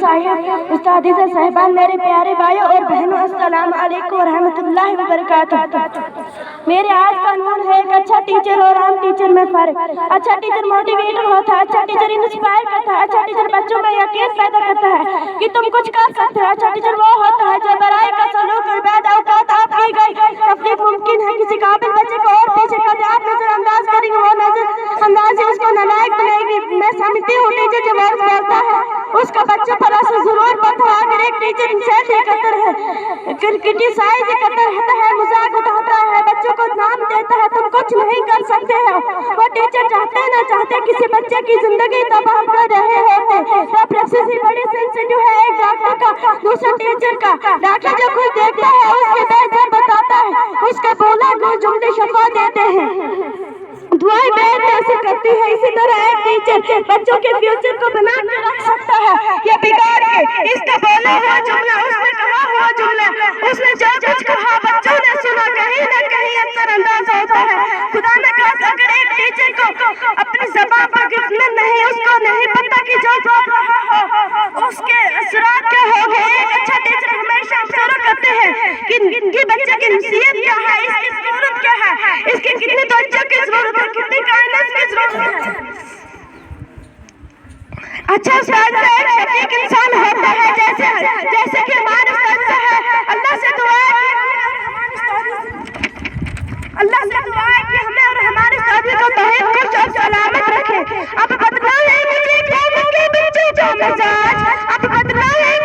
मशाइख, उस्तादिज़ साहिबान, मेरे प्यारे भाइयों और बहनों, अस्सलाम वालेकुम रहमतुल्लाहि व बरकातुहू। मेरे आज का अनवान है एक अच्छा टीचर और आम टीचर में फर्क। अच्छा टीचर मोटिवेटर होता है, अच्छा टीचर इंस्पायर करता है, अच्छा टीचर बच्चों में यकीन पैदा करता है कि तुम कुछ कर सकते हो। अच्छा टीचर वो होता है जो बड़ाई का सलूक और बैद औकात आप की गई तकलीफ मुमकिन है किसी काबिल बच्चे को और पीछे कर दे, आप नजरअंदाज करेंगे, वो नजरअंदाज से उसको नालायक बनाएगी। मैं समझती हूँ टीचर जब वर्ड बोलता है उसका बच्चे पर असर जरूर पड़ता है। अगर एक टीचर इंसल्ट करता है, क्रिटिसाइज करता है, मजाक उठाता है, बच्चों को नाम देता है, तुम कुछ नहीं कर सकते हो। वो टीचर चाहते ना चाहते किसी बच्चे की जिंदगी तबाह कर रहे होते। प्रोसेस बड़ी सेंसिटिव है एक डॉक्टर का दूसरे टीचर का। डॉक्टर जो कुछ देखता है उसके बेहतर बताता है, उसके बोला गो जुमले शफा देते हैं, दुआएं बेहद असर करती है। इसी तरह एक टीचर बच्चों के फ्यूचर को बना के रख सकता है या बिगाड़ के। इसका बोला हुआ जुमला, उसने कहा हुआ जुमला, उसने जो कुछ कहा बच्चों ने सुना, कहीं ना कहीं असर अंदाज होता है। खुदा ने कहा अगर एक टीचर को अपनी ज़बान पर गिफ्ट नहीं, उसको नहीं पता कि जो बोल रहा हो उसके असरात क्या होंगे। एक अच्छा टीचर हमेशा ऑब्जर्व करते हैं कि बच्चे की नसीहत क्या है, इसकी जरूरत क्या है, इसके कितने तवज्जो की जरूरत है, कितनी काइंडनेस की जरूरत है। अच्छा उस्ताद एक शफीक इंसान होता है, जैसे कि हमारे उस्ताद है। अल्लाह से दुआ है कि हमें और हमारे उस्ताद को तौहीद खुश और सलामत रखे। अब बदला है मुझे क्या के बच्चों का मिजाज, अब बदला है